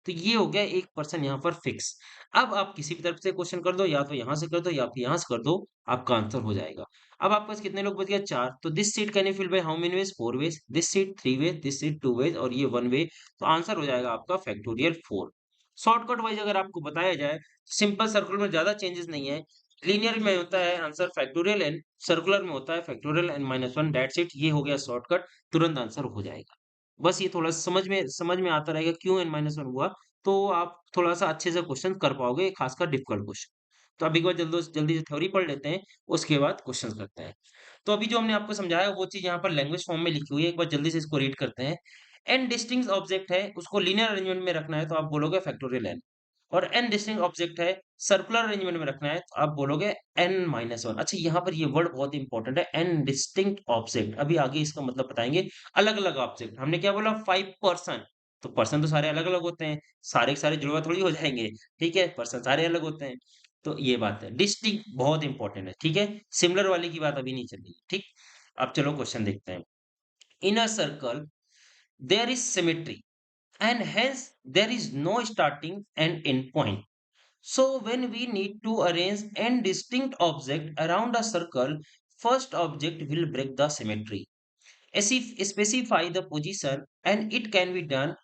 तो ये हो गया एक पर्सन यहाँ पर फिक्स। अब आप किसी भी तरफ से क्वेश्चन कर दो, या तो यहाँ से कर दो या फिर यहाँ से कर दो, आपका आंसर हो जाएगा। अब आपके पास कितने लोग बच गया? 4। तो this seat can you fill by how many ways? 4 ways. This seat 3 ways, this seat 2 ways और ये 1 वे। तो आंसर हो जाएगा आपका फैक्टोरियल 4। शॉर्टकट वाइज अगर आपको बताया जाए, सिंपल सर्कुलर में ज्यादा चेंजेस नहीं है। लीनियर में होता है आंसर फैक्टोरियल एन, सर्कुलर में होता है factorial n minus one, that's it. ये हो गया शॉर्टकट, तुरंत आंसर हो जाएगा। बस ये थोड़ा समझ में आता रहेगा क्यों n माइनस वन हुआ, तो आप थोड़ा सा अच्छे से क्वेश्चन कर पाओगे, खासकर डिफिकल्ट क्वेश्चन। तो अभी एक बार जल्दी से थ्योरी पढ़ लेते हैं, उसके बाद क्वेश्चन करते हैं। तो अभी जो हमने आपको समझाया वो चीज यहाँ पर लैंग्वेज फॉर्म में लिखी हुई है, एक बार जल्दी से इसको रीड करते हैं। एन डिस्टिंक्ट ऑब्जेक्ट है, उसको लीनियर अरेंजमेंट में रखना है तो आप बोलोगे फैक्टोरियल एन। और एन डिस्टिंक्ट ऑब्जेक्ट है, सर्कुलर अरेंजमेंट में रखना है तो आप बोलोगे एन माइनस वन। अच्छा, यहाँ पर ये वर्ड बहुत इंपॉर्टेंट है, एन डिस्टिंक्ट ऑब्जेक्ट। अभी आगे इसका मतलब बताएंगे। अलग अलग ऑब्जेक्ट, हमने क्या बोला? 5 पर्सन। तो पर्सन तो सारे अलग अलग होते हैं, सारे के सारे जुड़वा थोड़ी हो जाएंगे। ठीक है, पर्सन सारे अलग होते हैं। तो ये बात है, डिस्टिंक्ट बहुत इंपॉर्टेंट है। ठीक है, सिमिलर वाले की बात अभी नहीं चल रही। ठीक, अब चलो क्वेश्चन देखते हैं। In a circle there is symmetry and hence there is no starting and end point. So when we need to arrange n distinct object around a circle, first object will break the symmetry. As if specify the position and it can be done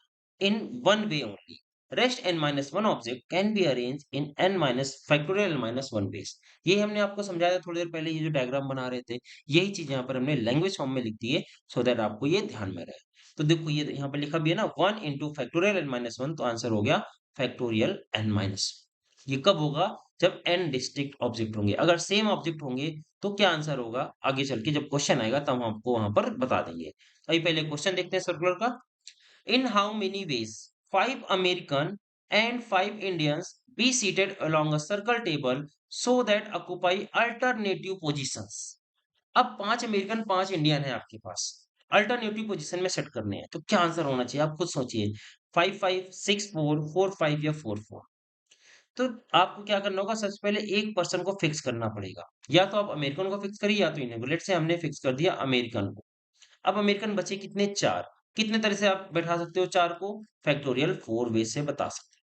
in one way only. Rest n minus one object can be arranged in n minus factorial n minus one ways. ये हमने आपको समझाया था थोड़ी देर पहले, ये जो diagram बना रहे थे, यही चीज यहाँ पर हमने लैंग्वेज फॉर्म में लिख दी है सो दैट आपको ये ध्यान में रहे। तो देखो ये यहाँ पर लिखा भी है ना, 1 into factorial n minus one, तो आंसर हो गया फैक्टोरियल n माइनस। ये कब होगा? जब n डिस्टिंक्ट ऑब्जेक्ट होंगे। अगर सेम ऑब्जेक्ट होंगे तो क्या आंसर होगा, आगे चल के जब क्वेश्चन आएगा तब हम आपको वहां पर बता देंगे। अभी पहले क्वेश्चन देखते हैं सर्कुलर का। In how many ways 5 American and 5 Indians be seated along a circle table so that occupy alternative positions? अब 5 अमेरिकन 5 इंडियन है आपके पास, अल्टरनेटिव पोजीशन में सेट करने हैं तो क्या आंसर होना चाहिए आप खुद सोचिए। 5 5 6 4 4 5 या 4 4। तो आपको क्या करना होगा, सबसे पहले एक पर्सन को फिक्स करना पड़ेगा। या तो आप अमेरिकन को फिक्स करिए या तो इंडियन को। लेट से हमने फिक्स कर दिया अमेरिकन को। अब अमेरिकन बचे कितने, 4। कितने तरह से आप बैठा सकते हो 4 को, फैक्टोरियल 4 वे से बता सकते हो।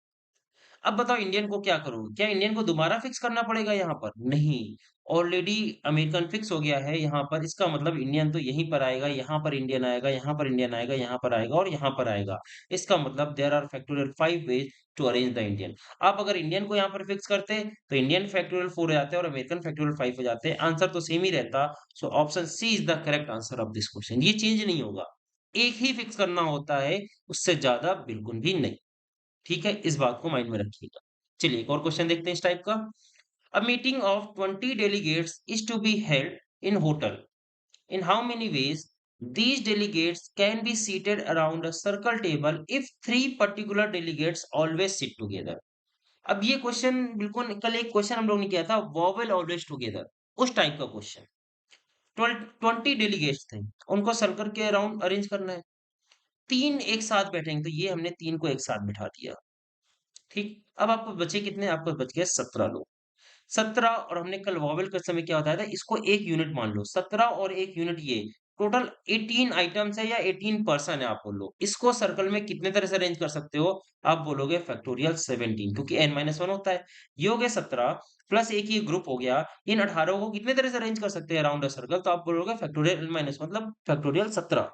अब बताओ इंडियन को क्या करोगे? क्या इंडियन को दोबारा फिक्स करना पड़ेगा यहाँ पर? नहीं, ऑलरेडी अमेरिकन फिक्स हो गया है यहाँ पर। इसका मतलब इंडियन तो यहीं पर आएगा, यहाँ पर इंडियन आएगा, यहाँ पर इंडियन आएगा, यहाँ पर आएगा और यहाँ पर आएगा। इसका मतलब there are factorial 5 ways to arrange the Indian. आप अगर इंडियन को यहाँ पर फिक्स करते तो इंडियन फैक्टोरियल 4 हो जाते और अमेरिकन फैक्टोरियल 5 हो जाते। आंसर तो सेम ही रहता। So option C is the correct answer of this question. ये चेंज नहीं होगा, एक ही फिक्स करना होता है, उससे ज्यादा बिल्कुल भी नहीं। ठीक है, इस बात को माइंड में रखिएगा। चलिए एक और क्वेश्चन देखते हैं इस टाइप का। A meeting of 20 delegates is to be held in hotel. In how many ways these delegates can be seated around a circle table if 3 particular delegates always sit together? अब ये question बिल्कुल, कल एक question हम लोग ने किया था वॉवेल ऑलवेज टुगेदर, उस टाइप का क्वेश्चन। 20 डेलीगेट्स थे, उनको सर्कल के अराउंड अरेंज करना है। 3 एक साथ बैठेंगे तो ये हमने 3 को एक साथ बिठा दिया। ठीक, अब आपको बचे कितने, आपको बच गए 17 लोग। 17 और हमने कल वॉवेल के समय क्या बताया था, इसको एक यूनिट मान लो। 17 और एक यूनिट, ये टोटल 18 आइटम्स है या 18 पर्सन है। आप बोलो इसको सर्कल में कितने तरह से अरेंज कर सकते हो? आप बोलोगे फैक्टोरियल 17, क्योंकि n-1 होता है। ये हो गया 17 प्लस एक ये ग्रुप हो गया। इन 18 को कितने तरह से अरेंज कर सकते हैं अराउंड अ सर्कल? तो आप बोलोगे फैक्टोरियल n-, मतलब फैक्टोरियल 17।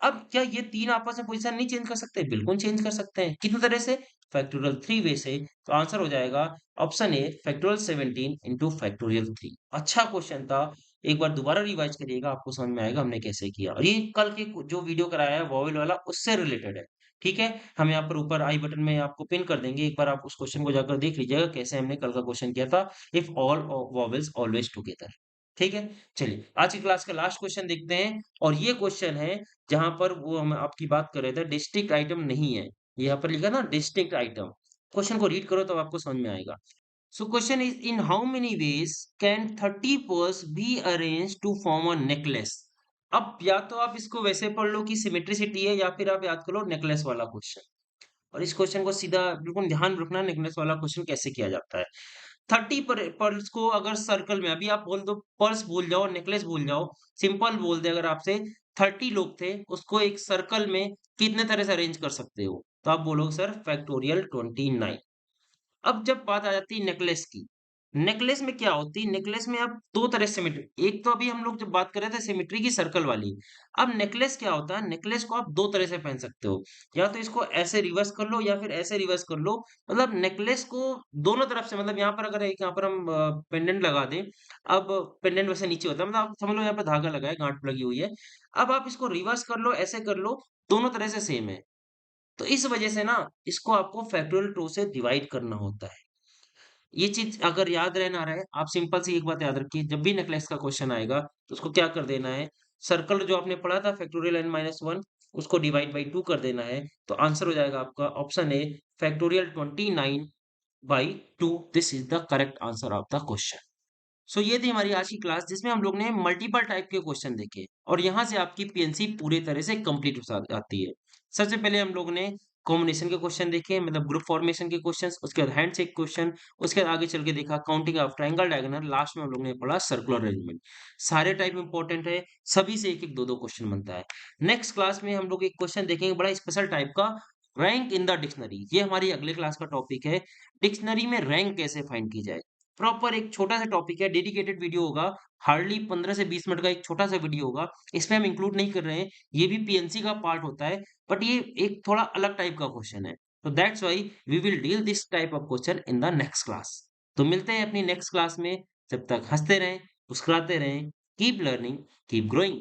अब क्या ये तीन आपस में पोजीशन नहीं चेंज कर सकते? बिल्कुल चेंज कर सकते हैं। कितनी तरह से? फैक्टोरियल 3 वे से। तो आंसर हो जाएगा option A factorial 17 into factorial 3। अच्छा क्वेश्चन था, एक बार दोबारा रिवाइज करिएगा, आपको समझ में आएगा हमने कैसे किया। और ये कल के जो वीडियो कराया है वॉवेल वाला, उससे रिलेटेड है। ठीक है, हम यहाँ पर ऊपर आई बटन में आपको पिन कर देंगे, एक बार आप उस क्वेश्चन को जाकर देख लीजिएगा कैसे हमने कल का क्वेश्चन किया था, if all vowels always together. ठीक है, चलिए आज की क्लास का लास्ट क्वेश्चन देखते हैं। और ये क्वेश्चन है जहां पर वो हम आपकी बात कर रहे थे, डिस्ट्रिक्ट आइटम नहीं है। ये यहाँ पर लिखा ना डिस्ट्रिक्ट आइटम। क्वेश्चन को रीड करो तो आपको समझ में आएगा। So question is in how many ways can 30 pearls be arrange to form a necklace? अब या तो आप इसको वैसे पढ़ लो कि सिमेट्रिसिटी है, या फिर आप याद कर लो नेकलेस वाला क्वेश्चन। और इस क्वेश्चन को सीधा बिल्कुल ध्यान रखना, नेकलेस वाला क्वेश्चन कैसे किया जाता है। 30 पर्ल्स को अगर सर्कल में, अभी आप बोल दो पर्ल्स भूल जाओ, नेकलेस भूल जाओ, सिंपल बोल दे अगर आपसे 30 लोग थे, उसको एक सर्कल में कितने तरह से अरेंज कर सकते हो? तो आप बोलोगे सर फैक्टोरियल 29। अब जब बात आ जाती है नेकलेस की, नेकलेस में क्या होती है, नेकलेस में आप दो तरह से सिमेट्री, एक तो अभी हम लोग जब बात कर रहे थे सिमेट्री की सर्कल वाली। अब नेकलेस क्या होता है, नेकलेस को आप दो तरह से पहन सकते हो। या तो इसको ऐसे रिवर्स कर लो या फिर ऐसे रिवर्स कर लो। मतलब नेकलेस को दोनों तरफ से, मतलब यहाँ पर अगर एक यहाँ पर हम पेंडेंट लगा दें। अब पेंडेंट वैसे नीचे होता है, मतलब आप समझ लो यहाँ पे धागा लगा है, गांठ लगी हुई है। अब आप इसको रिवर्स कर लो, ऐसे कर लो, दोनों तरह से सेम है। तो इस वजह से ना इसको आपको फैक्टोरियल 2 से डिवाइड करना होता है। ये चीज़ अगर याद रहे ना रहे, आप सिंपल सी एक बात याद रखिए, जब भी नेकलेस का क्वेश्चन आएगा, तो उसको क्या कर देना है, सर्कल जो आपने पढ़ा था फैक्टोरियल n-1, उसको डिवाइड बाय 2 कर देना है। तो आंसर हो जाएगा आपका option A factorial 29 by 2। This is the correct answer of the question. So ये थी हमारी आज की क्लास, जिसमें हम लोग ने मल्टीपल टाइप के क्वेश्चन देखे और यहाँ से आपकी पीएनसी पूरी तरह से कंप्लीट हो जाती है। सबसे पहले हम लोग ने कॉम्बिनेशन के क्वेश्चन देखे, मतलब ग्रुप फॉर्मेशन के क्वेश्चंस, उसके बाद हैंडशेक क्वेश्चन, उसके बाद आगे चल के देखा counting of triangle diagonal, last में हम लोग ने पढ़ा सर्कुलर अरेंजमेंट। सारे टाइप इंपॉर्टेंट है, सभी से एक एक दो दो क्वेश्चन बनता है। नेक्स्ट क्लास में हम लोग एक क्वेश्चन देखेंगे बड़ा स्पेशल टाइप का, रैंक इन द डिक्शनरी। ये हमारी अगले क्लास का टॉपिक है, डिक्शनरी में रैंक कैसे फाइंड की जाए। प्रॉपर एक छोटा सा टॉपिक है, डेडिकेटेड वीडियो होगा, हार्डली 15 से 20 मिनट का एक छोटा सा वीडियो होगा। इसमें हम इंक्लूड नहीं कर रहे हैं, ये भी पीएनसी का पार्ट होता है, बट ये एक थोड़ा अलग टाइप का क्वेश्चन है। तो that's why we will deal this type of question in the next class. तो मिलते हैं अपनी नेक्स्ट क्लास में, जब तक हंसते रहें, मुस्कुराते रहें, कीप लर्निंग, कीप ग्रोइंग।